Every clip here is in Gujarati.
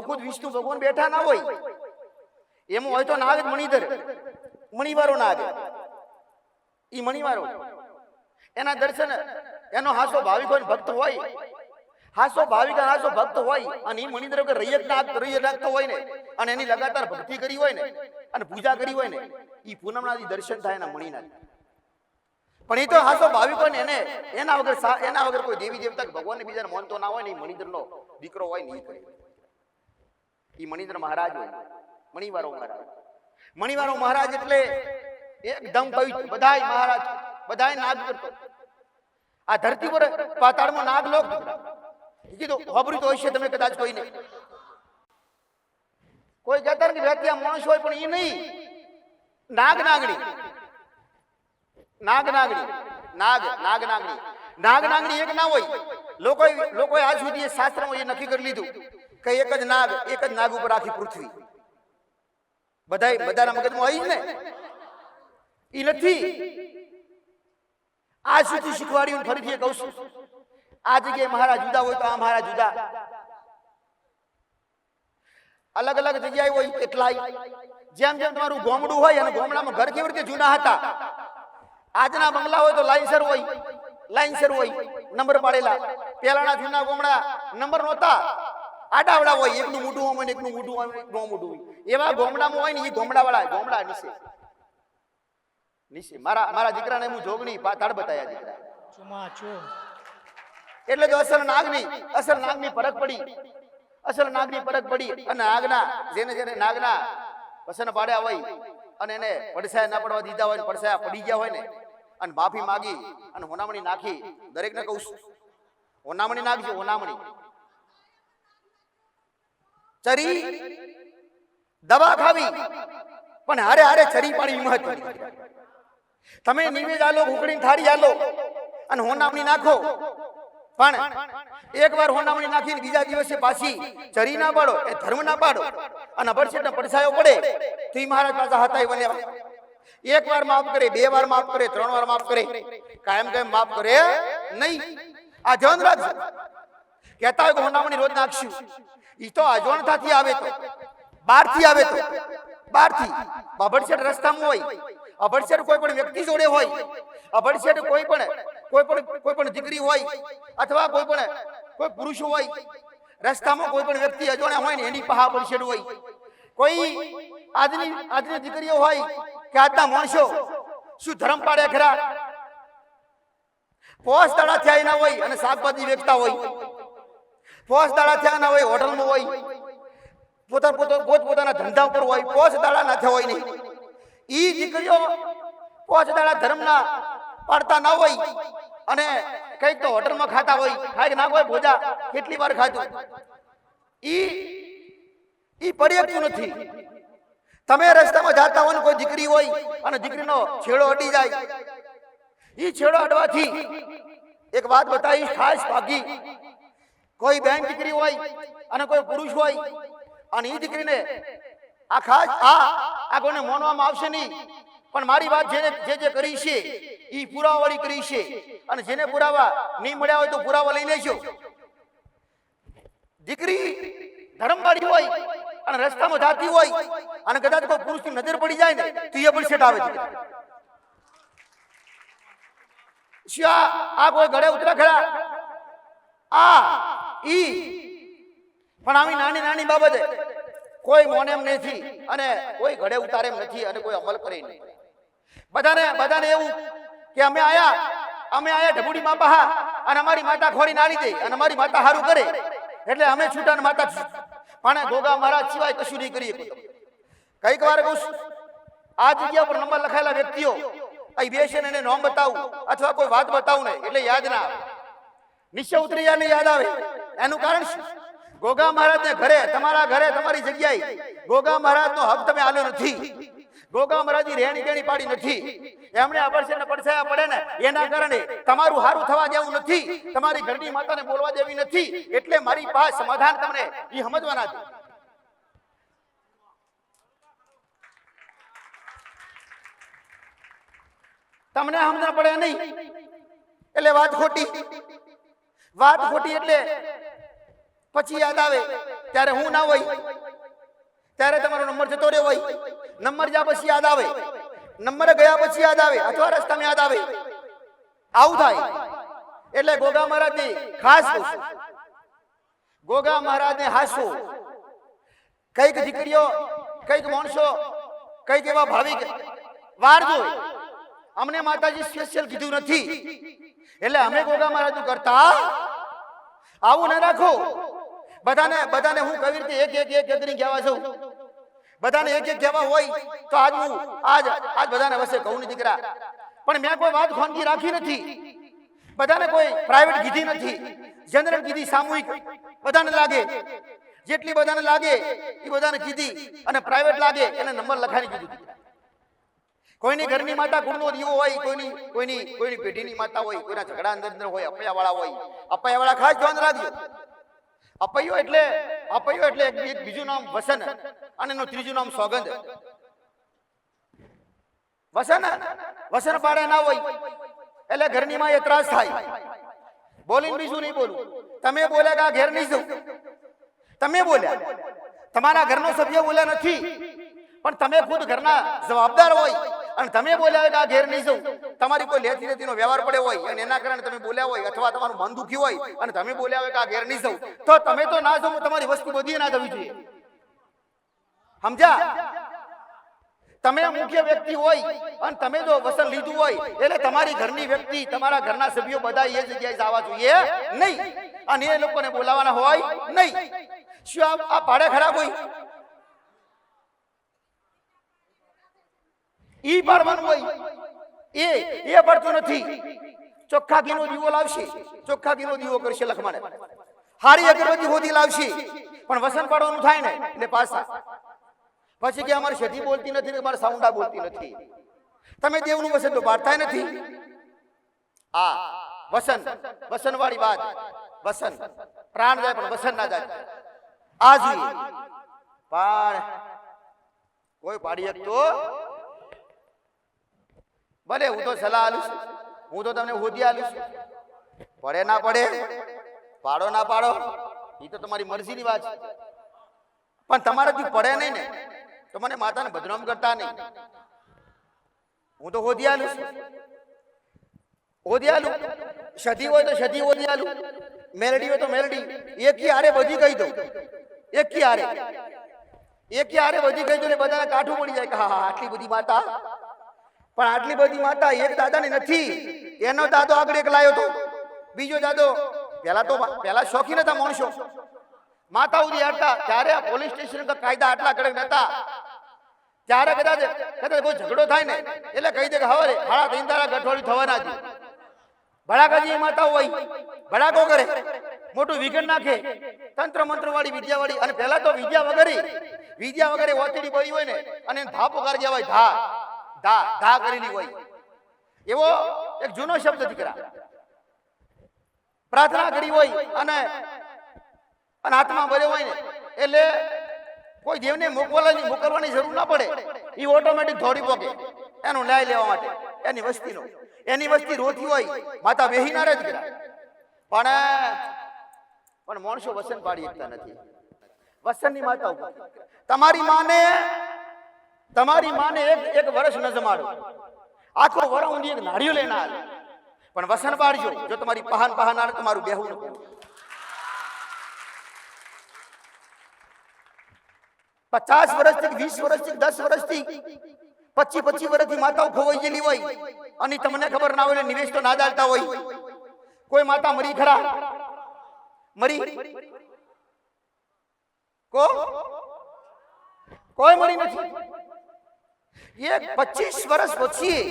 એમાં ખુદ વિષ્ણુ ભગવાન બેઠા ના હોય, એમાં હોય તો નાગ જ મણિધર, મણિવારો નાગ, ઈ મણિવારો. એના દર્શન, એનો હાસો ભાવિક હોય ભક્ત હોય, હાસો ભાવિક હાસો ભક્ત હોય અને ઈ મણિધર કે રૈયત નાગતો હોય ને અને એની લગાતાર ભક્તિ કરી હોય ને અને પૂજા કરી હોય ને, ઈ પૂનમના દર્શન થાય એના મણિના. પણ એ તો હાસો ભાવિક હોય ને એને એના વગર કોઈ દેવી દેવતા ભગવાનને બીજાને માનતો ના હોય ને, ઈ મણિધરનો દીકરો હોય ને ઈ કરે. ઈ મણિધર મહારાજ હોય, મણિવારો મહારાજ. મણિવારો મહારાજ એટલે એકદમ પવિત્ર, બધાય મહારાજ, બધાય નાગ કરતો. આ ધરતી પર પાતાળમાં નાગ લોક કીધું ખબરું તો હશે તમે કદાચ કોઈને. કોઈ કહેતા ને વ્યક્તિ આ માણસ હોય પણ એ નહીં, નાગ નાગણી, નાગ નાગણી, નાગ નાગ નાગણી, નાગ નાગણી એક ના હોય. લોકોએ આજ સુધી શાસ્ત્રમાં એ નક્કી કરી લીધું કે એક જ નાગ ઉપર આખી પૃથ્વી. બધાના મગજમાં હોય જ ને, ઈ નથી. આજ સુધી શીખવાડ્યું. ફરીથી કહું છું, આ જગ્યાએ મહારાજ જુદા હોય તો આ મહારાજ જુદા, અલગ અલગ જગ્યાએ હોય કેટલાય. જેમ જેમ તમારું ગોમડું હોય અને ગોમડામાં ઘર કેવી રીતે જૂના હતા, આજના બંગલા હોય તો લાઈનસર હોય નંબર પાડેલા. પેલાના જૂના ગોમડા નંબર નહોતા, આડાવડા હોય, એકનું મોઢું હોય એકનું મોઢું હોય, એકનું મોઢું હોય. એવા ગોમડામાં હોય ને એ ગોમડા વાળા ગોમડા નીચે. મારા દીકરાને હું જોગણી પાતાળ બતાયા દીકરા. એટલે તો અસલ નાગની પરખ પડી. અને નાગના જેને નાગના વસન પાડ્યા હોય અને એને પડસાયા ના પડવા દીધા હોય, પડસાયા પડી ગયા હોય ને, અને માફી માગી અને હોનામણી નાખી. દરેકને કહું છું, હોનામણી નાખજો. હોનામણી ચરી દવા ખાવી પણ હારે હારે ચરી પાણી મહત્વની. તમે નિવેદ આલો, ઉકળીને થાળી આલો અને હોનામણી નાખો, પણ એકવાર હોનામણી નાખીને બીજા દિવસે પાછી ચરી ના પાડો, એ ધર્મ ના પાડો અને અભરછેટ પડછાયો પડે તો ઈ મહારાજ પાછા હતા બન્યા. એક વાર માફ કરે, 2 વાર માફ કરે, 3 વાર માફ કરે, કાયમ માફ કરે નહીં. આ ધ્યાન રાખજો. કહેતા હોય કે હોનામણી રોજ નાખશું, ઈ તો અજોણતાથી આવે તો, બહારથી આવે તો, બહારથી અભરછેટ રસ્તામાં હોય, અભરછેટ કોઈ પણ વ્યક્તિ જોડે હોય, અભરછેટ કોઈ પણ દીકરી હોય અથવા કોઈ પુરુષ હોય, રસ્તામાં કોઈ પણ વ્યક્તિ અજોણ્યા હોય ને એની પાસે અભરછેટ હોય. કોઈ આજની દીકરીઓ હોય કે આજના માણસો શું ધર્મ પાડે ખરા, પોસ દાડા થયા ના હોય અને શાકભાજી વેચતા હોય, પોસ દાડા થયા ના હોય હોટલમાં હોય, પોતાના ધંધા ઉપર હોય, પોસ દાડા ના થયા હોય નહીં. ઈ દીકરીઓ પોસ દાડા ધર્મના પાડતા ના હોય અને કઈક તો હોટલમાં ખાતા હોય, ખાય ના હોય ભોજા કેટલી વાર ખાધું, ઈ પડેકતું નથી. તમે રસ્તામાં જતા હોય ને કોઈ દીકરી હોય અને દીકરીનો છેડો અડી જાય, ઈ છેડો અડવાથી એક વાત બતાવી ખાસ ભાગી. કોઈ બેન દીકરી હોય અને કોઈ પુરુષ હોય અને ઈ દીકરીને આ ખાસ આ કોઈને માનવામાં આવશે નહીં, પણ મારી વાત જે કરી છે ઈ પુરાવાળી કરી છે અને જેને પુરાવા નહીં મળ્યા હોય તો પુરાવા લઈ લેજો. દીકરી ધર્મવાળી હોય અને રસ્તામાં જાતી હોય અને કદાચ કોઈ પુરુષની નજર પડી જાય ને તો એ પણ સેટ આવે છે. આ કોઈ ગળે ઉતરા ખરા, પણ આવી નાની બાબતે કોઈ મોને એમ નથી અને કોઈ ઘડે ઉતારે એમ નથી અને કોઈ અમલ કરે નહીં. બધાને એવું કે અમે આયા ઢબુડી માં બહા અને અમારી માતા ખોરી નાળી દે અને અમારી માતા હારું કરે એટલે અમે છૂટા ને માતા પણ ગોગા મહારાજ સિવાય કશું નહીં કરીએ. કઈક વાર કહું આ જગ્યા પર નંબર લખાયેલા વ્યક્તિઓ અહીં બેસીને એને નામ બતાવું અથવા કોઈ વાત બતાવું ને એટલે યાદ ના આવે, નીચે ઉતરી જાય ને યાદ આવે. એનું કારણ શું? ગોગા મહારાજ ને ઘરે, તમારા ઘરે, તમારી જગ્યાએ ગોગા મહારાજ નો હક તમે આલ્યો નથી. ગોગા મહારાજ ની રેણી કેણી પાડી નથી. એમણે અબરસે ને પડછાયા પડે ને એના કારણે તમારું હારું થવા દેવું નથી, તમારી ઘરની માતાને બોલવા દેવી નથી. એટલે મારી પાસે સમાધાન તમને એ સમજવાના છે. તમને સમજણ પડે નહીં એટલે વાત ખોટી એટલે પછી યાદ આવે ત્યારે હું ના હોય, ત્યારે તમારો નંબર જતો રહ્યો હોય. નંબર જ્યાં પછી યાદ આવે, નંબર ગયા પછી યાદ આવે, અથવા રસ્તામાં યાદ આવે, આવું થાય. એટલે ગોગા મહારાજની ખાસ પૂછું, ગોગા મહારાજને હાસવું. કઈક દીકરીઓ, કઈક માણસો, કઈક એવા ભાવિક વાર જોઈ, અમને માતાજી સ્પેશિયલ કીધું નથી એટલે અમે ગોગા મહારાજનું કરતા આવું ન રાખો. બધાને હું કઈ રીતે એક કરીને કહેવા છું, બધાને એક કહેવા હોય તો આજ બધાને વસે કહું ને દીકરા. પણ મેં કોઈ વાત ખાનગી રાખી નથી, બધાને કોઈ પ્રાઇવેટ કીધી નથી, જનરલ કીધી, સામૂહિક બધાને લાગે, જેટલી બધાને લાગે એ બધાને કીધી, અને પ્રાઇવેટ લાગે એને નંબર લખાવી કીધું. કોઈની ઘરની માતા કુળનો દીવો હોય, કોઈની પેઢીની માતા હોય, કોઈના ઝઘડા અંદર હોય, અપૈયાવાળા હોય. અપૈયાવાળા ખાસ ધ્યાન રાખજો. અપૈયો એટલે એક બીજું નામ વસન અને એનું ત્રીજું નામ સોગંદ. વસન પાડે ના હોય એટલે ઘરની માં એ ત્રાસ થાય. બોલીને બીજું નહીં બોલું. તમે બોલ્યા કે આ ઘેર નહીં જવું, તમે બોલ્યા, તમારા ઘરનો સભ્ય બોલ્યા નથી, પણ તમે ખુદ ઘરના જવાબદાર હોય અને તમે બોલ્યા કે આ ઘેર નહીં જવું, તમારી કોઈ લેતી દેતીનો વ્યવહાર પડ્યો હોય અને એના કારણે તમે બોલ્યા હોય, અથવા તમારું મન દુખી હોય અને તમે બોલ્યા હોય કે આ ઘેર નહીં જવું, તો તમે તો ના જવું, તમારી વસ્તુ બધી ના થવી જોઈએ. સમજ્યા? તમે મુખ્ય વ્યક્તિ હોય અને તમે જો વસન લીધું હોય એટલે તમારી ઘરની વ્યક્તિ, તમારા ઘરના સભ્યો બધા એ જગ્યાએ જવા જોઈએ નહીં, અને એ લોકોને બોલાવવાના હોય નહીં. શું આ પાડે ખરાબ હોય? ઈ પાડવાનું હોય એ પડતું નથી. ચોખ્ખા ઘીનો દીવો લાવશે, ચોખ્ખા ઘીનો દીવો કરશે લખમાને, હારી અગરબત્તી હોદી લાવશે, પણ વસન પાડવાનું થાય ને એટલે પાછા પછી કે અમારી શેઠી બોલતી નથી, અમારી સાઉન્ડા બોલતી નથી. તમે દેવનું વસન તો પાડતા નથી. આ વસન વાળી વાત, વસન પ્રાણ જાય પણ વસન ના જાય. આ જોઈએ પણ કોઈ પાડી શકતો ભલે. હું તો સલાહ આલું છું, હું તો તમને હોદી આલું છું. પડે ના પડે, પાડો ના પાડો, એ તો તમારી મરજીની વાત છે. પણ તમારાથી પડે નહીં ને તો મને માતાને બદનામ કરતા નહીં. હું તો હોદી આલું છું, હોદી આલું. સધી હોય તો સધી હોદી આલું, મેલડી હોય તો મેલડી. એકી હારે બધી કહી દઉં, એકી હારે બધી કહી દઉં એટલે બધાને કાઠું પડી જાય કે હા આટલી બધી માતા. પણ આટલી બધી માતા એક દાદાની નથી. એનો દાદો આગળ એક લાયો તો, બીજો દાદો પેલા શોખીન હતા માણસો, માતા ઉધી હાડતા. ત્યારે આ પોલીસ સ્ટેશન કાયદા આટલા કડક નતા. ત્યારે કદાચ કોઈ ઝઘડો થાય ને એટલે કહી દે કે હવે હાડા 3 દાડા ગઠવાડી થવાના છે. ભડાકાજી માતા હોય, ભડાકો કરે, મોટું વિઘન નાખે, તંત્ર મંત્ર વાળી, વિદ્યા વાળી. અને પહેલા તો વિદ્યા વગરે ઓતડી પડી હોય ને અને ધા પુકાર કહેવાય, ધા કરેલી હોય. એવો એક જૂનો શબ્દ દીકરા. પ્રાર્થના કરી હોય અને આત્મા ભર્યો હોય ને એટલે કોઈ દેવને મોકલવાની જરૂર ના પડે, એ ઓટોમેટિક દોડી પોકે એનો ન્યાય લેવા માટે. એની વસ્તી રોતી હોય, માતા બેહી ના રહે દીકરા. પણ માણસો વસન પાડી શકતા નથી. વસનની માતા તમારી માને એક વર્ષ ન જમાડો, આખો વર ઊંધી એક નાળિયો લઈને આવે, પણ વસન પાડજો. જો તમારી પહાન આવે તમારું બેહવું ન પડે. 50 વર્ષથી, 20 વર્ષથી, 10 વર્ષથી, 25 વર્ષથી માતાઓ ખોવાઈ ગયેલી હોય અને તમને ખબર ના હોય, નિવેશ તો ના દાલતા હોય. કોઈ માતા મરી ખરા? મરી કોઈ મરી નથી. એક 25 વર્ષ પછી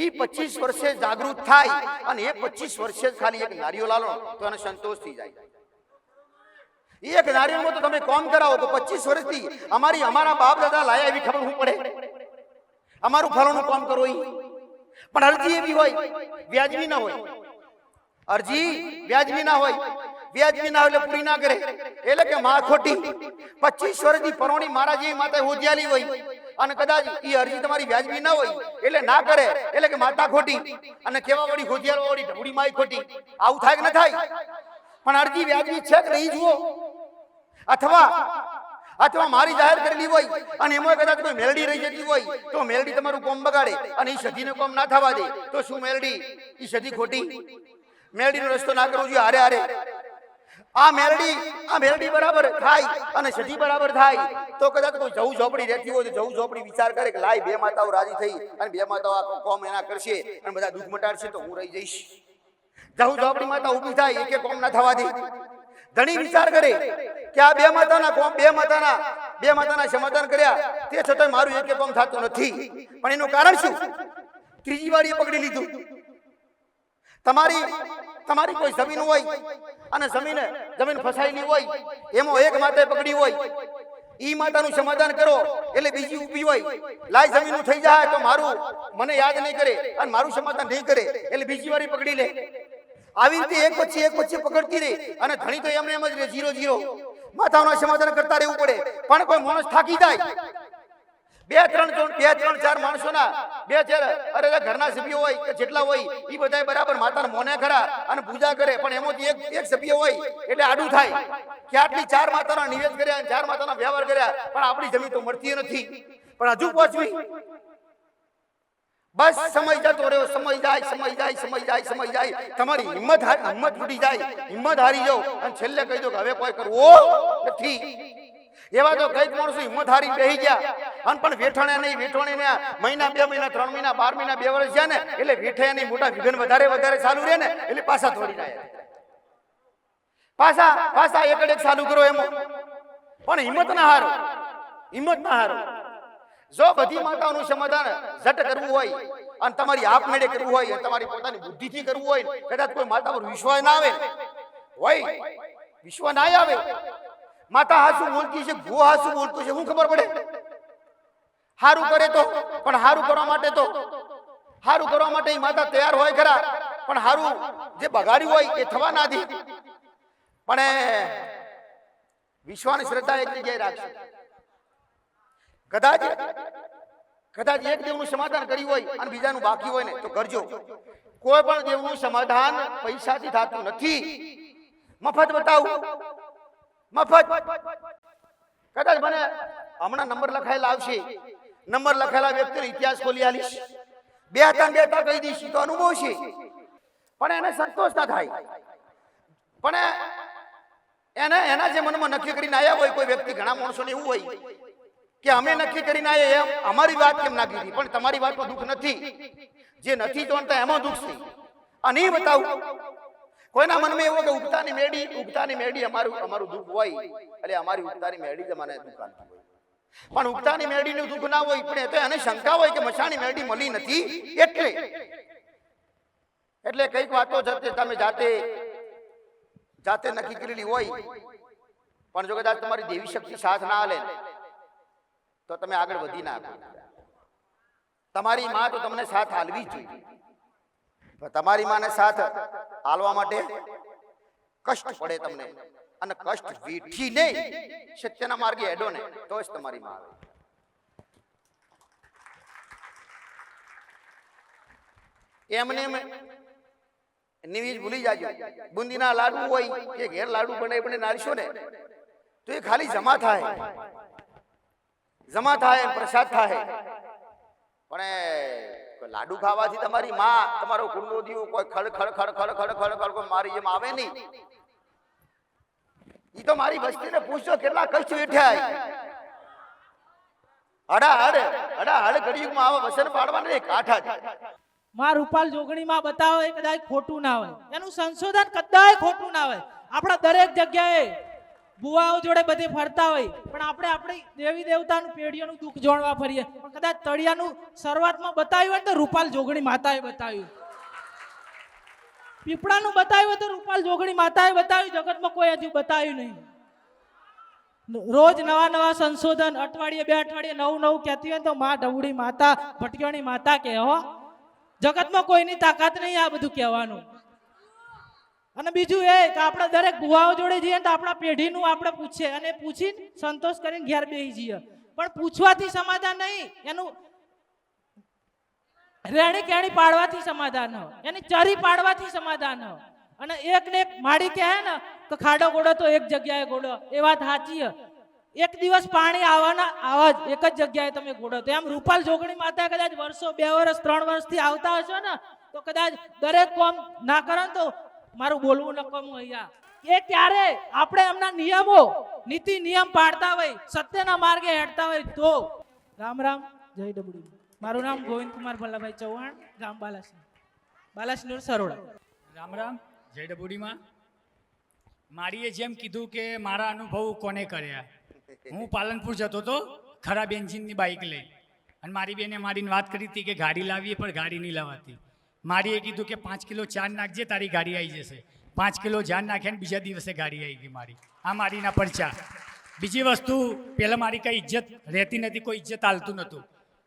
એ 25 વર્ષે જાગૃત થાય અને એ 25 વર્ષે ખાલી એક નારિયો લાલો તો એને સંતોષ થઈ જાય. એક નારિયેળમાં તો તમે કોમ કરાવો તો 25 વર્ષથી અમારા બાપ દાદા લાયા એવી ખબર શું પડે? અમારું ફલાણું કામ કરો ઈ. પણ અરજી એવી હોય વ્યાજબી ના હોય, અરજી વ્યાજબી ના હોય એટલે પૂરી ના કરે એટલે કે માં ખોટી. 25 વર્ષથી પરોણી મારા જેવી માતા હોદિયાલી હોય અને કદાચ ઈ અરજી તમારી વ્યાજબી ના હોય એટલે ના કરે એટલે કે માતા ખોટી અને કેવા વાળી હોદિયાળ વાળી ઢબુડી માઈ ખોટી. આવું થાય કે ન થાય? પણ અરજી વ્યાજબી છે કે નહીં જુઓ. અથવા મારી જાહેર કરેલી હોય અને એમાં કદાચ કોઈ મેલડી રહી જતી હોય તો મેલડી તમારું કોમ બગાડે અને એ સધીને કોમ ના થવા દે તો શું મેલડી એ સધી ખોટી? મેલડીનો રસ્તો ના કરવો જોઈએ. હારે આ મેલડી બરાબર થાય અને સધી બરાબર થાય તો કદાચ કોઈ જવું ઝોપડી રહેતી હોય તો જવું ઝોપડી વિચાર કરે કે લાય બે માતાઓ રાજી થઈ અને બે માતાઓ આ કોમ એના કરશે અને બધા દુઃખ મટાડશે તો હું રહી જઈશ. જવું ઝોપડી માતા ઊભી થાય એકે કોમ ના થવા દે. ધણી વિચાર કરે કે આ બે માતાના સમાધાન કર્યા તે છતાં મારું એકે કોમ થતું નથી. પણ એનું કારણ શું? ત્રીજી વાળી પકડી લીધું. તમારી કોઈ જમીન હોય અને જમીન ફસાયેલી હોય એમાં એક માતાએ પકડી હોય ઈ માતાનું સમાધાન કરો એટલે બીજી ઊભી હોય લાય જમીનનું થઈ જાય તો મારું મને યાદ નહીં કરે અને મારું સમાધાન નહીં કરે એટલે બીજી વાળી પકડી લે. આવી રીતે એક પછી પકડતી રહે અને ધણી તો એમને એમ જ રહે 0-0 માતાઓના સમાધાન કરતા રહેવું પડે. પણ કોઈ માણસ થાકી જાય 2-3-4 માણસોના 2-4 ઘરના સભ્યો હોય કે જેટલા હોય એ બધા બરાબર માતાને મોને ખરા અને પૂજા કરે પણ એમાંથી એક સભ્ય હોય એટલે આડું થાય કે આટલી 4 માતાના નિવેદ કર્યા અને 4 માતાના વ્યવહાર કર્યા પણ આપણી જમીન તો મળતી નથી. પણ હજુ પહોંચવી બસ સમય જતો રહ્યો. સમય જાય તમારી હિંમત તૂટી જાય, હિંમત હારી જાવ અને છેલ્લે કહી દો કે હવે કોઈ કરવો નથી. એવા તો કઈક માણસો હિંમત હારી બેહી ગયા અને પણ વેઠાણે મહિના 2 મહિના 3 મહિના 12 મહિના 2 વર્ષ ગયા ને એટલે વેઠાયા નહીં મોટા વિઘન વધારે ચાલુ રહે ને એટલે પાછા થોડી જાય. પાછા એક ચાલુ કરો એમાં પણ હિંમત ના હારો. જો બધી માતાઓનું સમાધાન ઝટ કરવું હોય અને તમારી આપમેળે કરવું હોય અને તમારી પોતાની બુદ્ધિથી કરવું હોય કદાચ કોઈ માતા પર વિશ્વાસ ના આવે માતા હાસું બોલતી છે ગો હાસું બોલતું છે શું ખબર પડે? હારું કરે તો પણ હારું કરવા માટે માતા તૈયાર હોય ખરા પણ હારું જે બગાડ્યું હોય એ થવા ના દે. પણ વિશ્વાસ શ્રદ્ધા એક જગ્યાએ રાખશે. કદાચ એક દેવનું સમાધાન કર્યું હોય અને બીજાનું બાકી હોય ને તો કરજો. કોઈ પણ દેવનું સમાધાન પૈસાથી થતું નથી. મફત બતાવું કદાચ મને હમણાં નંબર લખાયેલા આવશે. નંબર લખાયેલા વ્યક્તિનો ઇતિહાસ ખોલી આલીશ. બે હતા કહી દઈશ તો અનુભવ છે પણ એને સંતોષ ના થાય. પણ એના જે મનમાં નક્કી કરીને આવ્યા હોય કોઈ વ્યક્તિ, ઘણા માણસોને એવું હોય કે અમે નક્કી કરીને આવ્યા એમ અમારી વાત કેમ ના કીધી પણ તમારી વાતમાં દુઃખ નથી. જે નથી જાણતા એમાં દુઃખ છે. અને એ બતાવું કોઈના મનમાં એવું કે ઉગતાની મેરડી અમારું દુઃખ હોય એટલે અમારી ઉગતાની મેરડી જ મને દુઃખ આપતી હોય. પણ ઉગતાની મેરડીનું દુઃખ ના હોય પણ તો એને શંકા હોય કે મસાણી મેરડી મળી નથી એટલે કઈક વાતો તમે જાતે નક્કી કરેલી હોય પણ જો કદાચ તમારી દેવી શક્તિ સાથ ના આલે તો તમે આગળ વધી ના શકો. તમારી માં તો તમને સાથ હાલવી જ જોઈએ. તમારી માને સાથ હાલવા માટે કષ્ટ પડે તમને અને કષ્ટ વેઠીને સત્યના માર્ગે હેડો ને તો જ તમારી માં આવે. એમને નિવેજ ભૂલી જાજો. બુંદીના લાડુ હોય કે ઘેર લાડુ બનાવી નાખશો ને તો એ ખાલી જમા થાય પ્રસાદ થાય. પણ લાડુ ખાવાથી તમારી માં તમારો કુંડો દીવો કોઈ ખડ મારી એમ આવે નહીં. ઈ તો મારી વસ્તીને પૂછો કેટલા કષ્ટ વેઠ્યા. હડ ઘડીમાં આવા વસન પાડવાને કાઠા જ. માં રૂપાલ જોગણી માં બતાવે કદાચ ખોટું ના હોય, એનું સંશોધન કદાચ ખોટું ના હોય. આપણા દરેક જગ્યાએ બુવાઓ જોડે બધે ફરતા હોય પણ આપણે આપણી દેવી દેવતાનું પેઢીઓનું દુઃખ જોડવા ફરીએ પણ કદાચ તળિયાનું શરૂઆતમાં બતાવ્યું હોય તો રૂપાલ જોગણી માતાએ બતાવ્યું. પીપળાનું બતાવ્યું તો રૂપાલ જોગણી માતાએ બતાવ્યું. જગતમાં કોઈ હજુ બતાવ્યું નહીં. રોજ નવા સંશોધન, અઠવાડિયે 2 અઠવાડિયે નવું કહેતી હોય તો માં ઢવડી માતા, ભટકીઓની માતા કહો. જગતમાં કોઈની તાકાત નહીં આ બધું કહેવાનું. અને બીજું એ કે આપણે દરેક ભુવાઓ જોડે જઈએ તો આપણા પેઢીનું આપણે પૂછીએ અને પૂછીને સંતોષ કરીને ઘેર બેસી જઈએ. પણ પૂછવાથી સમાધાન નહીં, એનું રેણી કેણી પાડવાથી સમાધાન હોય, એની ચરી પાડવાથી સમાધાન હોય. અને એક ને એક માડી કહે ને કે ખાડો ગોડો તો એક જગ્યાએ ગોડો, એ વાત સાચી છે. એક દિવસ પાણી આવવાના આવા જ એક જ જગ્યાએ તમે ગોડો. તો એમ રૂપાલ જોગણી માતા કદાચ વર્ષો 2 વર્ષ 3 વર્ષથી આવતા હશો ને તો કદાચ દરેક કોમ ના કરે ને તો મારું બોલવું નકમું અહીંયા. એ ક્યારે આપણે એમના નિયમો નીતિ નિયમ પાડતા હોય, સત્યના માર્ગે હેડતા હોય તો. રામ રામ, જય ડબડી. મારું નામ ગોવિંદ કુમાર ભલ્લાભાઈ ચૌહાણ, ગામ બાલાસિનોર સરોડા. રામ રામ, જય ડબુડીમાં. મારીએ જેમ કીધું કે મારા અનુભવ કોને કર્યા. હું પાલનપુર જતો હતો ખરાબ એન્જિનની બાઇક લઈ, અને મારી બેને મારીને વાત કરી હતી કે ગાડી લાવીએ પણ ગાડી નહીં લાવાતી. મારીએ કીધું કે 5 કિલો ચાર નાખજે, તારી ગાડી આવી જશે. 5 કિલો જાન નાખ્યા ને બીજા દિવસે ગાડી આવી ગઈ મારી. આ મારીના પરચા. બીજી વસ્તુ, પહેલાં મારી કંઈ ઇજ્જત રહેતી નથી, કોઈ ઇજ્જત હાલતું નહોતું.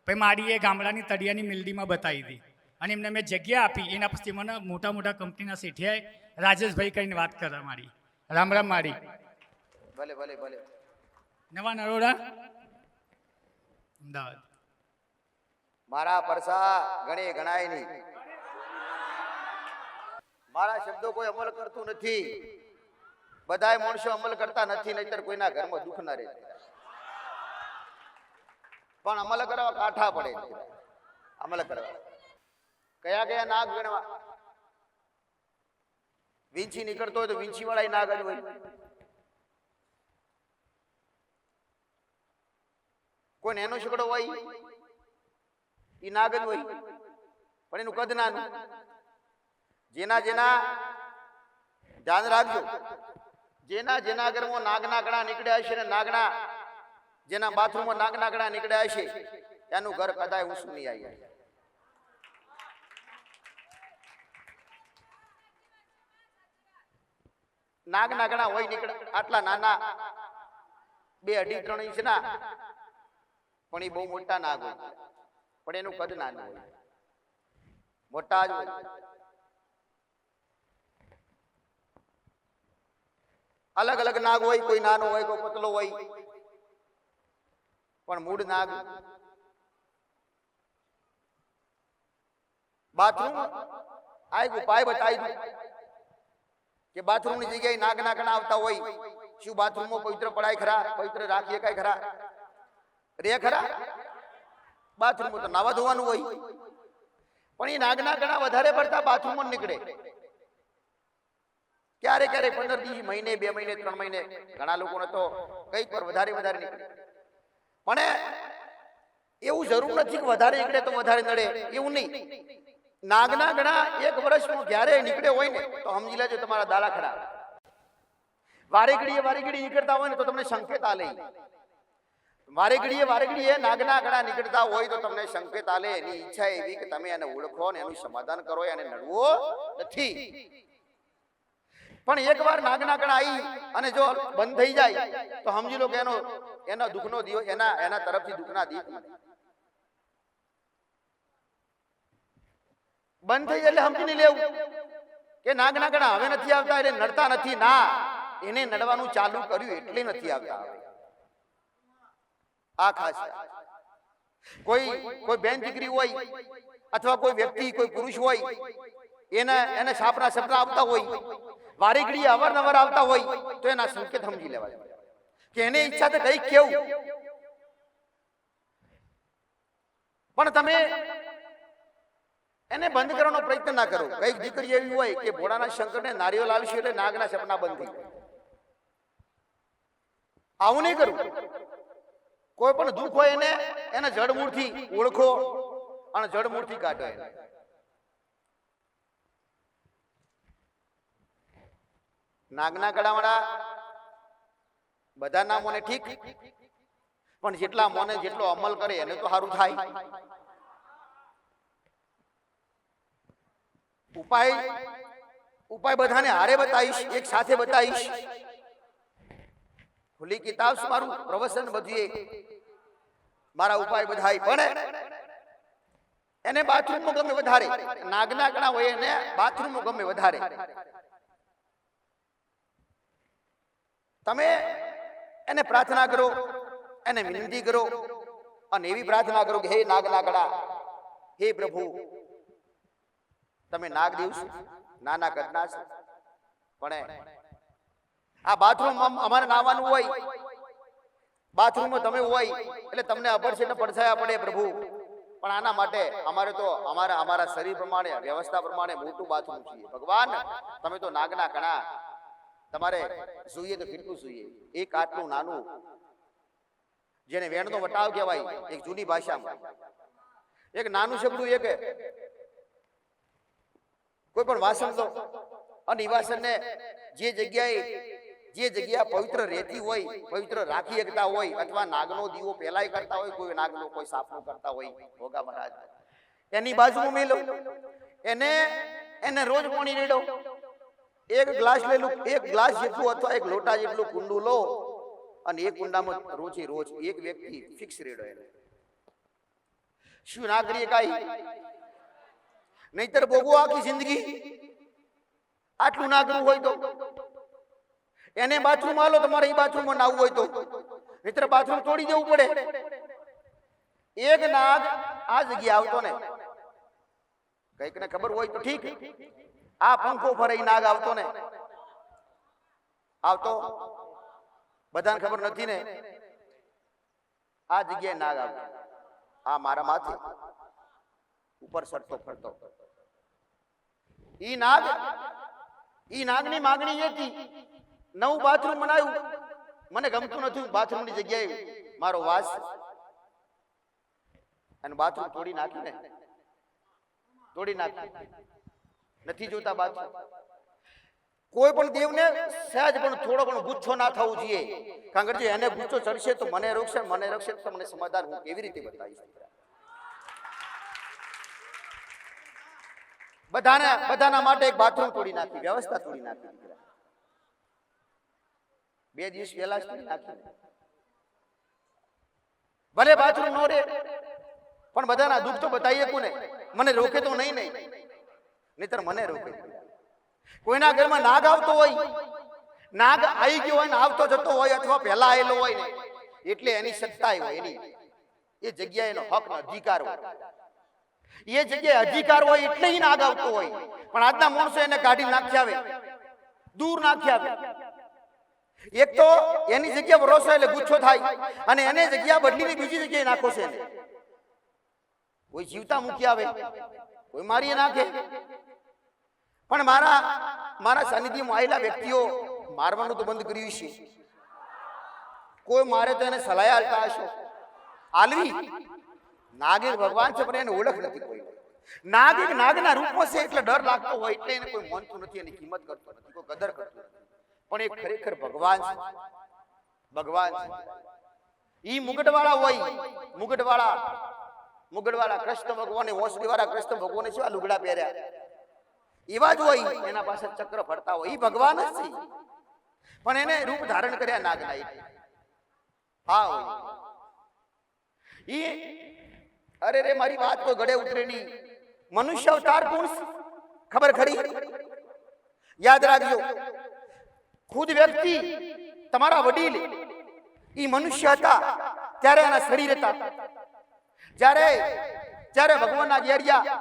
પછી મારીએ ગામડાની તળિયાની મિલડીમાં બતાવી હતી અને એમને મેં જગ્યા આપી. એના પછી મને મોટા મોટા કંપનીના શેઠિયાએ રાજેશભાઈ કહીને વાત કરે મારી. રામ રામ મારી. ભલે ભલે ભલે. નવા નરોડા, અમદાવાદ. મારા પરસા ગણે ગણાય નહીં. મારા શબ્દો કોઈ અમલ કરતું નથી. બધાય માણસો અમલ કરતા નથી, નહીતર કોઈના ઘરમાં દુઃખ ના રહે. પણ અમલ કરવા કાઠા પડે. અમલ કરવા કયા કયા નાગ ગણવા? વીંછી નીકળતો હોય તો વીંછી વાળા નાગ જ હોય. કોઈ નેનો છોકરો હોય એ નાગ જ હોય, પણ એનું કદ નાનું. જેના જેના ધ્યાન રાખજો, જેના જેના ઘરમાં નાગના ગણા નીકળ્યા હશે ને નાગના જેના બાથરૂમમાં નાગના ગણા નીકળ્યા હશે એનું ઘર કદાય ઊંચું નહીં આવી. નાગના ગણા હોય નીકળે આટલા નાના 2-2.5-3 ઇંચના, પણ એ બહુ મોટા નાગ હોય, પણ એનું કદ નાનું હોય. મોટા જ હોય. અલગ અલગ નાગ હોય, કોઈ નાનો હોય, કોઈ પતલો હોય, પણ મૂળ નાગ. બાથરૂમ આ એક ઉપાય બતાવી દઉં કે બાથરૂમની જગ્યાએ નાગ નાગણા આવતા હોય. શું બાથરૂમમાં પવિત્ર પડાય ખરા? પવિત્ર રાખીએ કાંઈ ખરા? રે ખરા? બાથરૂમમાં તો નાવા ધોવાનું હોય, પણ એ નાગ નાગણા વધારે પડતા બાથરૂમમાં નીકળે. ક્યારે ક્યારે 15 દિવસ, મહિને, 2 મહિને, 3 મહિને, ઘણા લોકોને તો કઈક પર વધારે વધારે નીકળે. પણ એવું જરૂર નથી કે વધારે નીકળે તો વધારે નડે, એવું નહીં. નાગના ગણા 1 વર્ષમાં ક્યારે નીકળે હોય ને તો સમજી લેજો તમારા દાડા ખરાબ. વારેઘડીએ નીકળતા હોય ને તો તમને સંકેત આલે. વારેઘડીએ નાગના ગણા નીકળતા હોય તો તમને સંકેત આલે. એની ઈચ્છા એવી કે તમે એને ઓળખો ને એનું સમાધાન કરો, એને નડવો નથી. પણ એકવાર નાગના ગણા આવી અને જો બંધ થઈ જાય તો સમજી લો કે એનો દુઃખનો દિવસ, એના તરફથી દુઃખના દીપ બંધ થઈ જાય. એટલે સમજી નહીં લેવું કે નાગના ગણા હવે નથી આવતા એટલે નડતા નથી. ના, એને નડવાનું ચાલુ કર્યું એટલે નથી આવતા. આ ખાસ કોઈ બેન દીકરી હોય અથવા કોઈ વ્યક્તિ, કોઈ પુરુષ હોય, એને સાપના સપના આવતા હોય, વારેઘડીએ અવારનવાર આવતા હોય તો એના સંકેત સમજી લેવાય કે એને ઈચ્છા તો કઈક કેવું. પણ તમે એને બંધ કરવાનો પ્રયત્ન ના કરો. કઈક દીકરી એવી હોય કે ભોળાના શંકરને નારિયેળ લાવશે એટલે નાગના સપના બંધ થઈ જાય. આવું નહીં કરવું. કોઈ પણ દુઃખ હોય એને જડમૂળથી ઓળખો અને જડમૂળથી કાઢો. એને નાગના ગળાવાળા બધા ના મોને ઠીક, પણ જેટલા મોને જેટલો અમલ કરે એને તો સારું થાય. ઉપાય બધાને હારે બતાવીશ, એક સાથે બતાવીશ. ખુલ્લી કિતાબ મારું પ્રવચન બધું મારા ઉપાય બધાય. પણ એને બાથરૂમમાં ગમે વધારે, નાગના ગણા હોય એને બાથરૂમમાં ગમે વધારે. તમે એને પ્રાર્થના કરો, એને વિનંતી કરો અને એવી પ્રાર્થના કરો કે હે નાગ નાગડા, હે પ્રભુ, તમે નાગ દેવ છો, નાના કદના છો, પણ આ બાથરૂમ અમારે નાવાનું હોય, બાથરૂમમાં તમે હોય એટલે તમને અભર છે ને પડછાયા પડે પ્રભુ. પણ આના માટે અમારે તો અમારા શરીર પ્રમાણે વ્યવસ્થા પ્રમાણે મોટું બાથરૂમ જોઈએ. ભગવાન તમે તો નાગના કણા, તમારે જોઈએ તો કેટલું જોઈએ? એક આટલું નાનું, જેને વેણનો વટાવ કહેવાય એક જૂની ભાષામાં, એક નાનું શબ્દું, એક કોઈ પણ વાસણ લો અને એ વાસણને જે જગ્યા પવિત્ર રહેતી હોય, પવિત્ર રાખી શકતા હોય, અથવા નાગનો દીવો પેલાય કરતા હોય, કોઈ નાગનો કોઈ સાપનો કરતા હોય, ભોગા મહારાજ એની બાજુમાં મેલો, એને રોજ પાણી રેડો. એક ગ્લાસ લેલું, એક ગ્લાસ જેટલું અથવા એક લોટા જેટલું કુંડું લો અને એક કુંડામાં રોજે રોજ એક વ્યક્તિ ફિક્સ રેડો. એને શું ના કરીએ કાંઈ? નહીતર ભોગવો આખી જિંદગી. આટલું ના કરવું હોય તો એને બાથરૂમ આલો, તમારે એ બાથરૂમમાં નાવું હોય તો, નહીતર બાથરૂમ તોડી દેવું પડે. એક નાગ આ જગ્યા આવતો ને, કઈક ને ખબર હોય તો ઠીક, આ પંખો ફરે નાગ આવતો ને, આવતો બધાને ખબર નથી ને, આ જગ્યાએ નાગ આવતો, આ મારા માથે ઉપર સરતો ફરતો. ઈ નાગની માગણી એ હતી, નવું બાથરૂમ બનાવ્યું, મને ગમતું નથી બાથરૂમની જગ્યાએ મારો વાસ, અને બાથરૂમ તોડી નાખીને નથી જોતા બાથરૂમ. કોઈ પણ દેવને સહેજ પણ થોડો પણ ગુચ્છો ના થવું જોઈએ, કારણ કે એને ગુચ્છો ચડશે તો મને રોકશે તો મને સમાધાન હું કેવી રીતે બતાવીશ? બધાના માટે એક બાથરૂમ તોડી નાખી, વ્યવસ્થા તોડી નાખી. 2 દિવસ પહેલા જ તોડી નાખી. ભલે બાથરૂમ નો રે પણ બધાના દુઃખ તો બતાવીએ કોને? મને રોકે તો નહીં, નહીતર મને રોકે. કોઈના ઘરમાં નાગ આવતો હોય, નાગ આવી ગયો હોય ને આવતો જતો હોય, અથવા પહેલા આવેલો હોય ને, એટલે એની સત્તા હોય, એની એ જગ્યાએ એનો હક નો અધિકાર હોય, એ જગ્યાએ અધિકાર હોય એટલે ઈ નાગ આવતો હોય. પણ આજના માણસો એને કાઢી નાખ્યા આવે, દૂર નાખ્યા આવે. એક તો એની જગ્યા પર રોસો એટલે ગુચ્છો થાય, અને એને જગ્યા બદલીને બીજી જગ્યાએ નાખો છે. કોઈ જીવતા મૂકી આવે, કોઈ મારી નાખે. પણ મારા સાનિધ્યમાં આવેલા વ્યક્તિઓ મારવાનું તો બંધ કર્યું છે. કોઈ મારે તો એને સલાહ આલતા હશો, આલવી. નાગ એક ભગવાન છે પણ એને ઓળખ નથી કોઈ. નાગ એક નાગના રૂપમાં છે એટલે ડર લાગતો હોય, એટલે એને કોઈ માનતું નથી, એની કિંમત કરતો નથી, કોઈ કદર કરતો નથી. પણ એ ખરેખર ભગવાન છે. ઈ મુગટવાળા હોય, મુગટવાળા કૃષ્ણ ભગવાને, ઓસડીવાળા કૃષ્ણ ભગવાને શું લુગડા પહેર્યા એવા જ હોય, એના પાસે ચક્ર ફરતા હોય, ઈ ભગવાન જ છે. પણ એને રૂપ ધારણ કર્યા નાગના. હા હોય ઈ. અરે રે મારી વાત કોઈ ગળે ઉતરે નહીં. મનુષ્ય અવતાર કોણ ખબર ખરી? યાદ રાખજો. ખુદ વ્યક્તિ, તમારા વડીલ ઈ મનુષ્ય હતા ત્યારે એના શરીર હતા. જ્યારે ભગવાનના ઘેરિયા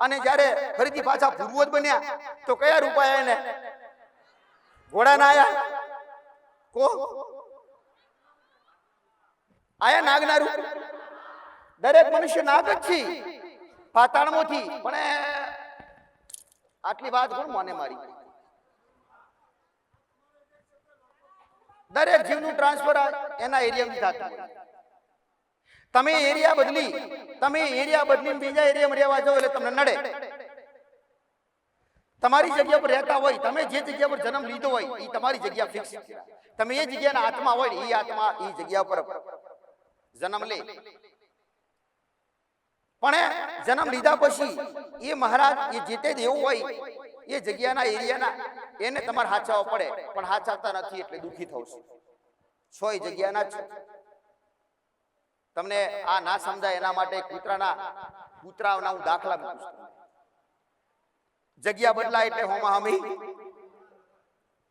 અને જ્યારે ફરીથી પાછા પૂર્વજ બન્યા તો કયા રૂપ આયા એને? ઘોડાના આયા? આયા નાગના રૂપ? દરેક મનુષ્ય નાગ જ છે પાતાળમાંથી. પણ આટલી વાત કોણ માને મારી? દરેક જીવનું ટ્રાન્સફર એના એરિયામાં થતું હોય. તમે એરિયા બદલીને બીજા એરિયામાં રહેવા જાઓ એટલે તમને નડે. તમારી જગ્યા પર રહેતા હોય, તમે જે જગ્યા પર જન્મ લીધો હોય એ તમારી જગ્યા ફિક્સ. તમે એ જગ્યાના આત્મા હોય ને, એ આત્મા એ જગ્યા પર જન્મ લે. પણ જન્મ લીધા પછી એ મહારાજ, એ જે તે દેવ હોય એ જગ્યાના એરિયાના એને તમારે હાચવવા પડે. પણ હાચવતા નથી એટલે દુઃખી થશે. 100 જગ્યાના જ. તમને આ ના સમજાય એના માટે કૂતરાના હું દાખલા મૂકું છું. જગ્યા બદલાય એટલે હોમાં હમી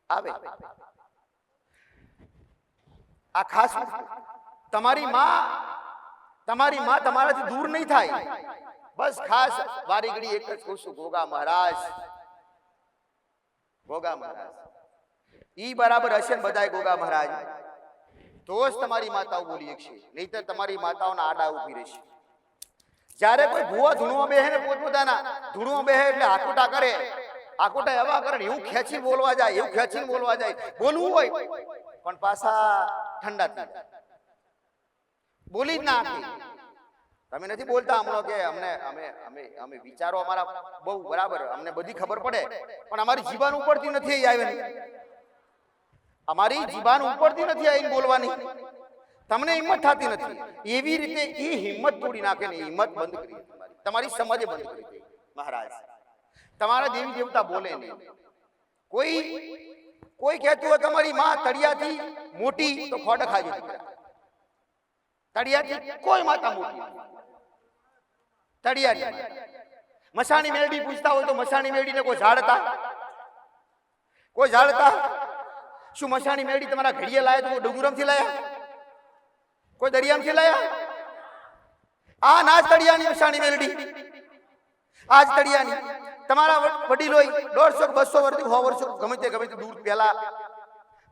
આવે. આ ખાસ તમારી માં તમારાથી દૂર નહીં થાય. બસ ખાસ વારી ઘડી એક જ કહું છું, ગોગા મહારાજ. ઈ બરાબર હશે ને બધાય ગોગા મહારાજ, તો જ તમારી માતાઓ બોલી શકશે, નહીતર તમારી માતાઓના આડા ઊભી રહેશે. જ્યારે કોઈ ભૂવા ધૂણવા બેહે ને પોતપોતાના ધૂણવા બેહે એટલે આકુટા કરે, આકુટા એવા કરે એવું ખેંચી બોલવા જાય, એવું ખેંચીને બોલવા જાય, બોલવું હોય પણ પાછા ઠંડા થઈ જાય, બોલી જ ના આપી. તમે નથી બોલતા હમણાં કે અમને અમે અમે અમે વિચારો અમારા બહુ બરાબર, અમને બધી ખબર પડે, પણ અમારી જીભાન ઉપરથી નથી આવેલી, અમારી જીભાન ઉપરથી નથી આવીને બોલવાની, તમને હિંમત થતી નથી. એવી રીતે એ હિંમત તોડી નાખે ને, હિંમત બંધ કરી તમારી સમાજે બંધ કરી દે. મહારાજ તમારા દેવી દેવતા બોલે નહીં. કોઈ કહેતું હોય તમારી માં તળિયાથી મોટી તો ખોડ ખાજો, તળિયાથી કોઈ માતા મોટી, તળિયાથી મસાણી મેરડી પૂછતા હોય તો મસાણી મેરડીને કોઈ ઝાડતા, કોઈ ઝાડતા? શું મસાણી મેરડી તમારા ઘડીએ લાયા તો ડુંગરમથી લાયા, કોઈ દરિયામાંથી લાયા? આ નાજ તળિયાની મસાણી મેરડી, આજ તળિયાની. તમારા વડીલો 150 200 વર્ષથી 100 વર્ષ ગમે તે દૂર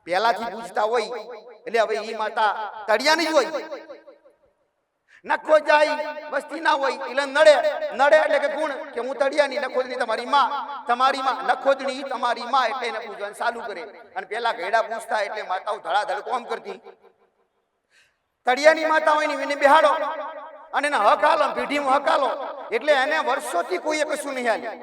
પહેલાથી પૂછતા હોય, એટલે હવે ઈ માતા તળિયાની જ હોય. નખો જાય વસ્તી ના હોય એટલે નડે એટલે કે ગુણ કે હું તળિયાની, નખોદની તમારી માં, નખોદની તમારી માં, એટલે એને પૂજવાનું ચાલુ કરે. અને પેલા ઘેડા પૂછતા એટલે માતાઓ ધડાધડ કોમ કરતી. તળિયાની માતા હોય ને એને બેહાડો અને એને હક હાલો, પીઢીમાં હક હાલો, એટલે એને વર્ષોથી કોઈએ કશું નહીં હાલ્યું,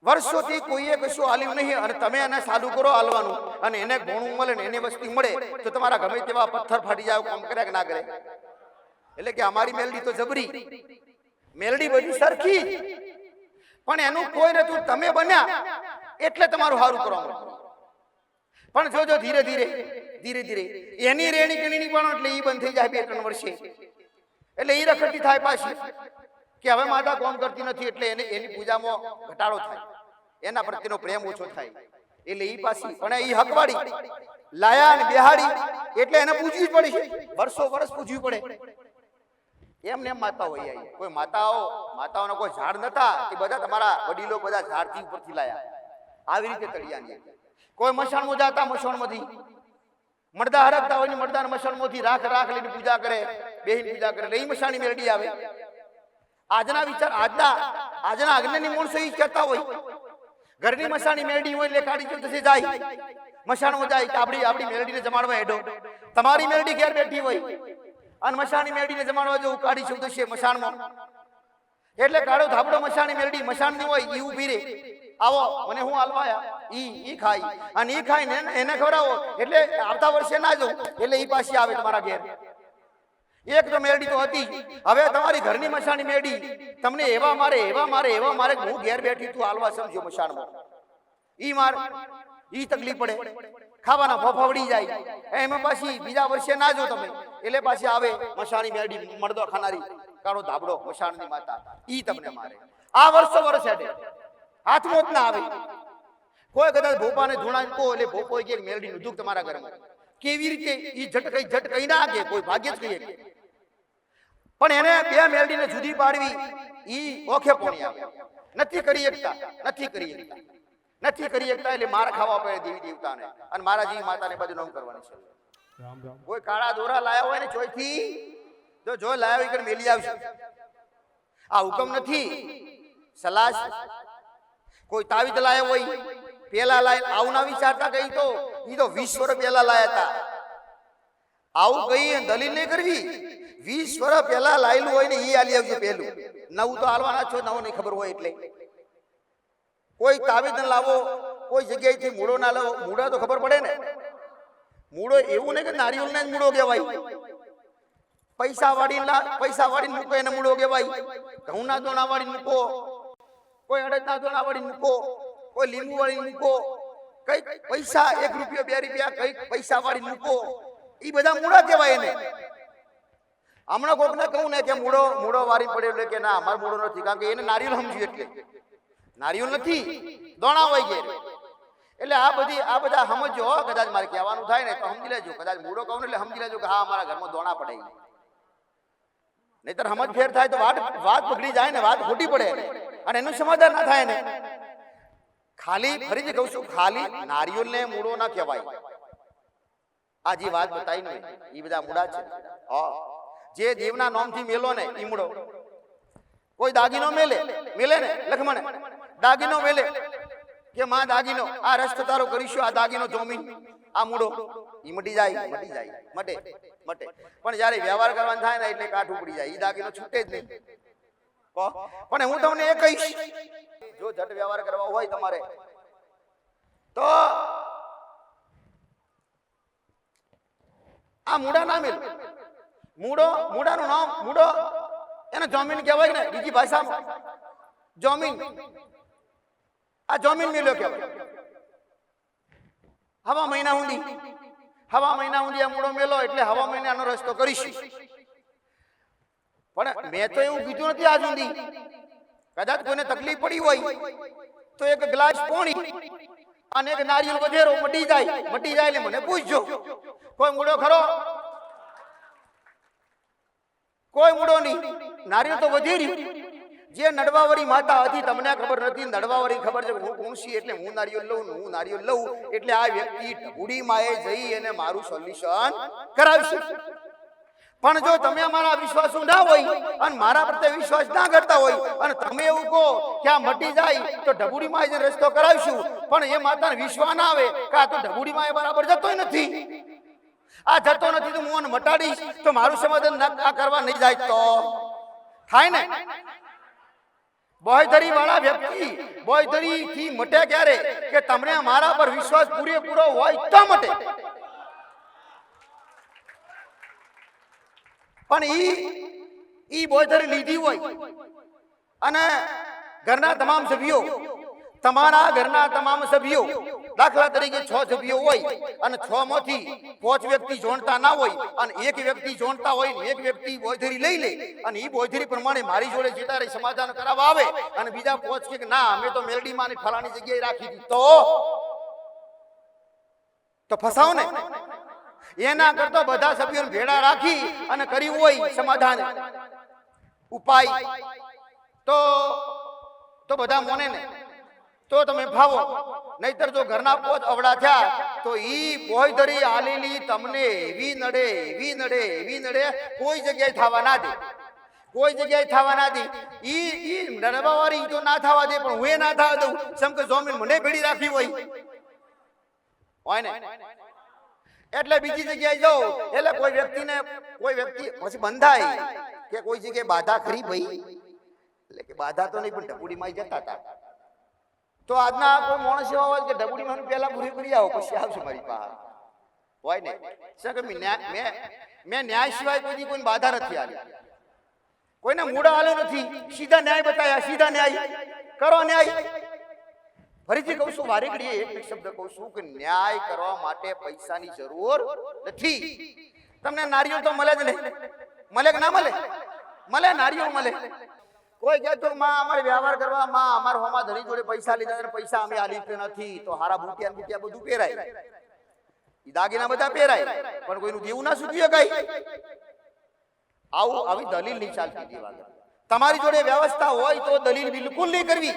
વર્ષોથી કોઈએ કશું હાલ્યું નહીં. અને તમે એને ચાલુ કરો હાલવાનું, અને એને ગુણું મળે ને એને વસ્તી મળે તો તમારા ગમે તેવા પથ્થર ફાટી જાય, કામ કરે કે ના કરે. એટલે કે અમારી મેલડી તો જબરી, મેલડી બધી સરખી, પણ એનું કોઈ નતું, તમે બન્યા એટલે તમારું સારું કરવાનું. પણ જોજો ધીરે ધીરે એની રેણી કેણી પણ એટલે ઈ બંધ થઈ જાય 2-3 વર્ષે, એટલે ઈ રખડતી થાય પાછી કે હવે માતા કોમ કરતી નથી, એટલે એને એની પૂજામાં ઘટાડો થાય, એના પ્રત્યેનો પ્રેમ ઓછો થાય, એટલે ઈ પાછી. પણ ઈ હકવાડી લાયા અને બેહાડી એટલે એને પૂજવી જ પડે છે, વર્ષો વર્ષ પૂજવી પડે. એમને માતા હોય, કોઈ માતાઓનો કોઈ ઝાડ નતા, એ બધા તમારા વડીલો બધા ઝાડથી ઉપરથી લાયા. આવી રીતે તળિયાની. કોઈ મશાણમાં જાતા, મશાણમાંથી મરદા હરકતા હોય ને મરદા મશાણમાંથી રાખ લઈને પૂજા કરે, બેહીને પૂજા કરે, એટલે મશાણી મેરડી આવે. આજના વિચાર આજના અગ્નિની માણસો એ કહેતા હોય, ઘરની મશાણી મેરડી હોય એટલે કાઢી જશે જાય, મશાણમાં જાય કે આપણી મેરડીને જમાડવા હેડો. તમારી મેરડી ઘેર બેઠી હોય અને મશાણી મેરડીને જમાડવા જવું, કાઢી શું થશે મશાણમાં, એટલે કાળો ધાબડો મશાણી મેરડી મશાણની હોય, ઈ ઊભી રે, આવો મને હું હાલવાયા, ઈ ખાઈ અને ઈ ખાઈને એને ખવડાવો, એટલે આવતા વર્ષે ના જવું, એટલે ઈ પાછી આવે તમારા ઘેર. એક તો મેરડી તો હતી, હવે તમારી ઘરની મશાણી મેરડી તમને એવા મારે હું ઘેર બેઠી તું હાલવા સમજો મશાણમાં, ઈ તકલીફ પડે, ખાવાના ફફવડી જાય, એમાં પાછી બીજા વર્ષે ના જો તમે, એટલે પાછી આવે મશાણી મેરડી મરદો ખાનારી, કાળો ધાબડો મશાણની માતા, ઈ તમને મારે. આ વર્ષો વર્ષ હેડે, હાથમાં જ ના આવે. કોઈ કદાચ ભોપાને ધૂણા કહો એટલે ભોપો કે મેરડી નું દુઃખ તમારા ઘરમાં, કેવી રીતે ઈ ઝટકઈ ના કે કોઈ ભાગ્ય જ કહીએ, પણ એને બે મેરડીને જુદી પાડવી ઈ ઓખે પોણી આવે. નથી કરી શકતા એટલે માર ખાવા પડે દેવી દેવતાને, અને મારા જેવી માતાને બધું નમ કરવાની છે. કોઈ કાળા દોરા લાયા હોય ને ચોઈથી જો લાયા હોય મેલી આવશે, આ હુકમ નથી, સલાહ. કોઈ તાવીજ લાયા હોય પેલા લાય, આવું ના વિચારતા કઈ તો ઈ તો 20 વર્ષ પહેલા લાયા હતા, આવું કઈ દલીલ નહીં કરવી. 20 વર્ષ પહેલા લાયેલું હોય ને ઈ આલી આવજો પેલું, નવું તો હાલવાના છો, નવું નહીં ખબર હોય એટલે. કોઈ તાવીજ ન લાવો, કોઈ જગ્યાએથી મૂળો ના લાવો, મૂળા તો ખબર પડે ને. મૂળો એવું નહીં કે નારિયેળ ને જ મૂળો કહેવાય, પૈસા વાળીને મૂકો એને મૂળો કહેવાય, ઘઉંના દોણા વાળીને મૂકો, કોઈ અડદના દોણા વાળીને મૂકો, કોઈ લીંબુ વાળીને મૂકો, કઈક પૈસા 1 રૂપિયો 2 રૂપિયા કઈક પૈસા વાળીને મૂકો, એ બધા મૂળા કહેવાય એને. હમણાં કોકને કહું ને કે મૂળો વારી પડે એટલે કે ના અમારો મૂળો નથી, કારણ કે એને નારિયેળ સમજ્યું, એટલે નારિયેળ નથી દોણા હોય છે. એટલે આ બધા સમજો, કદાચ મારે કહેવાનું થાય ને તો સમજી લેજો, કદાચ મૂળો કહું ને એટલે સમજી લેજો કે હા અમારા ઘરમાં દોણા પડે, નહીતર સમજ ફેર થાય તો વાત બગડી જાય ને, વાત ખોટી પડે અને એનું સમાધાન ના થાય ને. ખાલી ફરીથી કહું છું, ખાલી નારિયેળને મૂળો ના કહેવાય. આ જે વાત બતાવી ને એ બધા મૂળા છે. હા, જે દેવના નામથી મેલો ને એ મૂળો. કોઈ દાગીનો મેલે ને લખમણે દાગીનો મેલે કે માં દાગીનો આ રસ્તો તારો કરીશું, આ દાગીનો જોમીન આ મૂળો ઈ મટી જાય મટે. પણ જ્યારે વ્યવહાર કરવાનો થાય ને એટલે કાઠું પડી જાય, ઈ દાગીનો છૂટે જ નહીં. પણ હું તમને એ કહીશ, જો જટ વ્યવહાર કરવા હોય તમારે તો આ મૂળા ના મેલ. મૂળાનું નામ મૂળો એને જમીન કહેવાય ને બીજી ભાષામાં જમીન. આ જમીન મેલ્યો કહેવાય. હવા મહિના સુધી આ મૂળો મેલો એટલે હવા મહિનાનો રસ્તો કરીશું. પણ મેં તો એવું કીધું નથી આજ સુધી. કદાચ કોઈને તકલીફ પડી હોય તો એક ગ્લાસ પાણી અને એક નારિયેળ વધેરો મટી જાય એટલે મને પૂછજો. કોઈ મૂળો ખરો? કોઈ મૂળો નહીં. નારિયેળ તો વધેર્યું. જે નડવાવાળી માતા હતી તમને ખબર નથી, નડવાવાળી ખબર છે હું કોણ છું એટલે હું નારિયેળ લઉં એટલે આ વ્યક્તિ ઢબુડી માએ જઈ અને મારું સોલ્યુશન કરાવશે. પણ જો તમે અમારા વિશ્વાસુ ના હોય અને મારા પ્રત્યે વિશ્વાસ ના કરતા હોય અને તમે એવું કહો કે આ મટી જાય તો ઢબુડી માએ જઈને રસ્તો કરાવશું, પણ એ માતાને વિશ્વાસ ના આવે કે આ તો ઢબુડી માએ બરાબર જતોય નથી, આ જતો નથી તો હું મટાડીશ તો મારું સમાધાન ના કરવા નહીં જાય તો થાય ને. બોયધરી વાળા વ્યક્તિ બોયધરી થી મટે ક્યારે કે તમને મારા પર વિશ્વાસ પૂરેપૂરો હોય તો મટે. પણ ઈ બોયધરી લીધી હોય અને ઘરના તમામ સભ્યો તમારા ઘરના તમામ સભ્યો દાખલા તરીકે 6 સભ્યો હોય અને 6 માંથી 5 વ્યક્તિ જોણતા ના હોય અને એક વ્યક્તિ જોણતા હોય ને એક વ્યક્તિ બોયધરી લઈ લે અને ઈ બોયધરી પ્રમાણે મારી જોડે જેતારે સમાધાન કરાવવા આવે અને બીજા 5 કે ના અમે તો મેલડીમાં ને ફલાણી જગ્યાએ રાખી દીધી તો ફસાવ ને. એના કરતા બધા સભ્યોને ભેળા રાખી અને કર્યું હોય સમાધાન ઉપાય તો બધા મોને ને તો તમે ભાવો. નહીતર જો ઘરના પોચ અવળા થયા તો ઈ બોયધરી આલેલી તમને એવી નડે કોઈ જગ્યાએ થવા ના દે. ઈ નડવાવાળી તો ના થવા દે પણ હું ના થવા દઉં. સમ કે જમીન મને ભેડી રાખી હોય ને એટલે બીજી જગ્યાએ જાઓ એટલે કોઈ વ્યક્તિ પછી બંધાય કે કોઈ જગ્યાએ બાધા ખરી ભાઈ, એટલે કે બાધા તો નહીં પણ ઢબુડીમાં જતા હતા. તો આજના કોઈ માણસ એવા હોય કે ઢબુડીમાં પહેલા પૂરી કરી આવો પછી આવશે મારી પાસે હોય ને. શું કે મેં ન્યાય સિવાય કોઈ બાધા નથી આવી, કોઈને મૂળા આલ્યો નથી, સીધા ન્યાય બતાવ્યા, સીધા ન્યાય કરો. ન્યાય ફરીથી કહું છું, વારે ઘડીએ એક શબ્દ કહું છું કે ન્યાય કરવા માટે પૈસાની જરૂર નથી. તમને નારિયેળ તો મળે જ નહીં. મળે કે ના મળે? નારિયેળ મળે. કોઈ કહેતો માં અમારે વ્યવહાર કરવા માં અમાર હોમાં ધણી જોડે પૈસા લીધા પૈસા અમે આલી નથી તો હારા બુટિયા બધું પહેરાય, ઈ દાગીના બધા પહેરાય પણ કોઈનું દેવું ના સૂચવી શકાય. આવી દલીલ નહીં ચાલતી દેવા. તમારી જોડે વ્યવસ્થા હોય તો દલીલ બિલકુલ નહીં કરવી.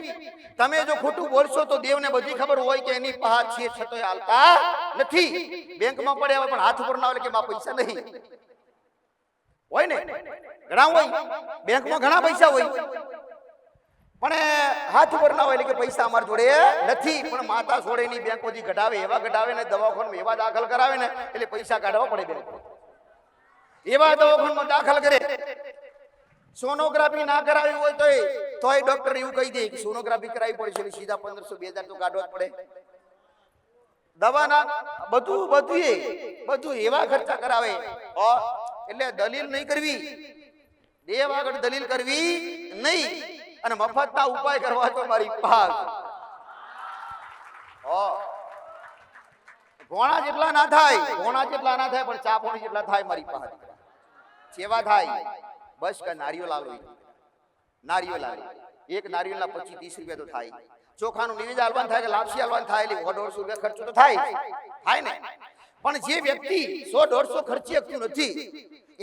તમે જો ખોટું બોલશો તો દેવને બધી ખબર હોય કે એની પાસે છે છતાંય હાલતા નથી. બેંકમાં પડ્યા પણ હાથ ઉપર ના આવે કે માં પૈસા નહીં હોય ને. ઘણા હોય બેંકમાં ઘણા પૈસા હોય પણ હાથ ઉપર ના હોય એટલે કે પૈસા અમારી જોડે નથી. પણ માતા છોડે ની બેંક માંથી કઢાવે ને દવાખાનામાં એવા દાખલ કરાવે ને એટલે પૈસા કાઢવા પડે બેંક. એવા દવાખાનામાં દાખલ કરે. સોનોગ્રાફી ના કરાવી હોય તોય ડોક્ટર એવું કહી દે કે સોનોગ્રાફી કરાવી પડે છે સીધા 1500-2000 તો કાઢવા જ પડે. દવાના બધું એવા ખર્ચા કરાવે. એટલે દલીલ નહીં કરવી, દેવ આગળ દલીલ કરવી નહીં અને મફતના ઉપાય કરવા તો મારી પાસે ઘોણા જેટલા ના થાય પણ ચાપોણી જેટલા થાય મારી પાસે. સેવા થાય બસ કે નારિયેળ આલો. એક નારિયેળના 25-30 રૂપિયા તો થાય. ચોખાનું નિવેદ આલવાન થાય કે લાપસી આલવાન થાય એટલે 100-150 રૂપિયા ખર્ચો તો થાય ને. પણ જે વ્યક્તિ 100-150 ખર્ચી શકતું નથી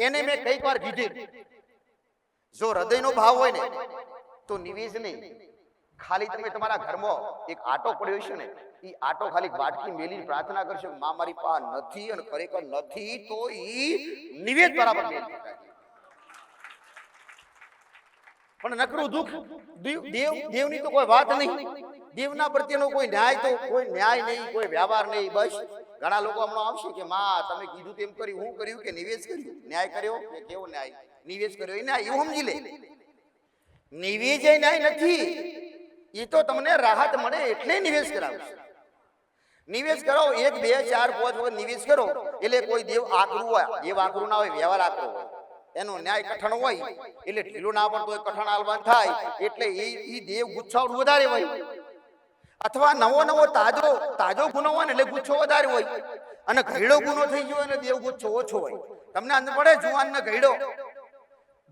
એને મેં કઈક વાર કીધું, જો હૃદયનો ભાવ હોય ને તો નિવેશ નહીં, ખાલી તમે તમારા ઘરમાં એક આટો પડ્યો છે ને, એ આટો ખાલી વાટકી મેલી પ્રાર્થના કરશો, માં મારી પાસે નથી અને ખરેખર નથી, તો ઈ નિવેદ બરાબર મેળવી શકાય. પણ નકરું દુઃખ, દેવની તો કોઈ વાત નહીં, દેવના પ્રત્યેનો કોઈ ન્યાય નહીં, કોઈ વ્યવહાર નહીં. બસ ઘણા લોકો હમણાં આવશે કે માં તમે કીધું તેમ કર્યું, હું કર્યું કે નિવેશ કર્યું, ન્યાય કર્યો કે કેવો ન્યાય, નિવેશ કર્યો એ ન્યાય, એવું સમજી લે. નિવેશ એ ન્યાય નથી, એ તો તમને રાહત મળે એટલે નિવેશ કરાવશે. નિવેશ કરો 1 2 4 5 વખત નિવેશ કરો એટલે કોઈ દેવ આકરું હોય, દેવ આકરું ના હોય, વ્યવહાર આકરો હોય, એનો ન્યાય કઠણ હોય એટલે ઢીલો ના પડતો હોય, કઠણ આલવાન થાય એટલે એ દેવ ગુચ્છાવડ વધારે હોય. અથવા નવો તાજો ગુનો હોય ને એટલે ગુચ્છો વધારે હોય, અને ઘેડો ગુનો થઈ ગયો એટલે દેવ ગુચ્છો ઓછો હોય. તમને અંદર પડે જુવાન ને ઘેડો,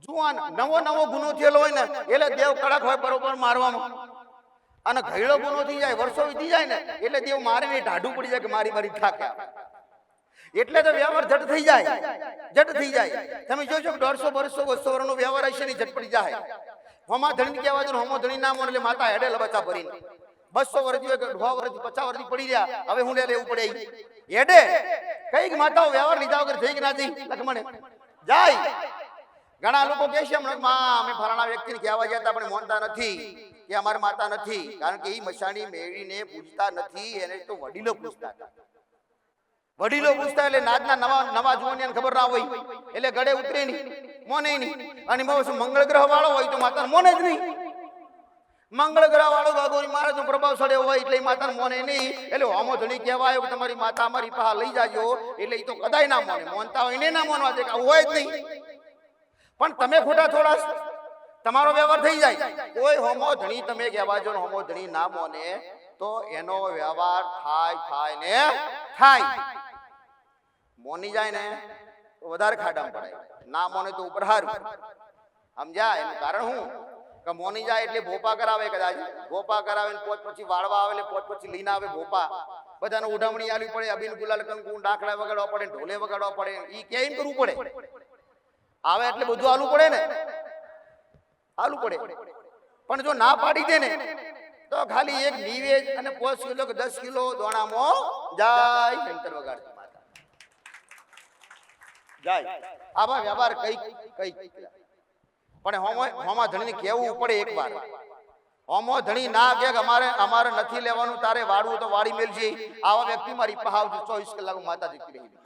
જુવાન નવો ગુનો થયેલો હોય ને એટલે દેવ કડક હોય બરોબર મારવામાં, અને ઘેડો ગુનો થઈ જાય, વર્ષો વીતી જાય ને એટલે દેવ મારે ને ઢાઢું પડી જાય કે મારી થાક્યા. એટલે તો વ્યવહાર જટ થઈ જાય. તમે જોજો 150 200 વર્ષનો વ્યવહાર હશે ને જટ પડી જાય. હોમા ધણી કહેવા જો, હોમો ધણી નામ એટલે માતા હેડે લબચા ભરીને 200 વર્ષથી 100 વર્ષથી 50 વર્ષથી પડી રહ્યા, હવે હું લેવું પડે હેડે. કઈક માતાઓ વ્યવહાર લીધા વગર થઈ કે ના થઈ લખમણે જાય. ઘણા લોકો કહે છે અમે ફલાણા વ્યક્તિને કહેવા જતા પણ માનતા નથી કે અમારી માતા નથી, કારણ કે એ મસાણી મેળવીને પૂજતા નથી, એને તો વડીલો પૂજતા હતા. વડીલો પૂછતા એટલે નાદના નવા જુવાનિયાને ખબર ના હોય એટલે ગળે ઉતરે નહીં, મોને નહીં. અને મંગળ ગ્રહ વાળો હોય તો માતાને મોને જ નહીં. મંગળ ગ્રહ વાળો ગાગોરી મહારાજનો પ્રભાવ સડ્યો હોય એટલે માતાને મોને નહીં. એટલે હોમો ધણી કહેવાય કે તમારી માતા અમારી પાસે લઈ જાજો, એટલે એ તો કદાય ના મોને, મોનતા હોય એને ના મોનવા દે, હોય જ નહીં. પણ તમે ખોટા થોડા, તમારો વ્યવહાર થઈ જાય. કોઈ હોમો ધણી તમે કહેવા જો, હોમો ધણી ના મોને તો એનો વ્યવહાર થાય. મોની જાય ને તો વધારે ખાડામાં પડાય, ના મોને તો ઉપર હારું. સમજ્યા? એનું કારણ શું કે મોની જાય એટલે ભોપા કરાવે, કદાચ ભોપા કરાવે ને પોત પછી વાળવા આવે એટલે પોત પછી લઈને આવે ભોપા, બધાને ઉડામણી આલવી પડે, અબીન ગુલાલ કંકુ ડાકડા વગાડવા પડે, ઢોલે વગાડવા પડે, ઈ કેમ કરવું પડે? આવે એટલે બધું આલું પડે ને, આલું પડે. પણ જો ના પાડી દે ને તો ખાલી એક નિવેદ અને 5 કિલો કે 10 કિલો દોણામાં જાય, શંકર વગાડતી માતા જાય. આવા વ્યવહાર કઈક પણ હોમા ધણી કેવું પડે એક વાર. હોમો ધણી ના કે અમારે નથી લેવાનું, તારે વાળવું તો વાળી મેલજે, આવા વ્યક્તિ મારી પહાવ 24 કલાક માતા જીતી રહી.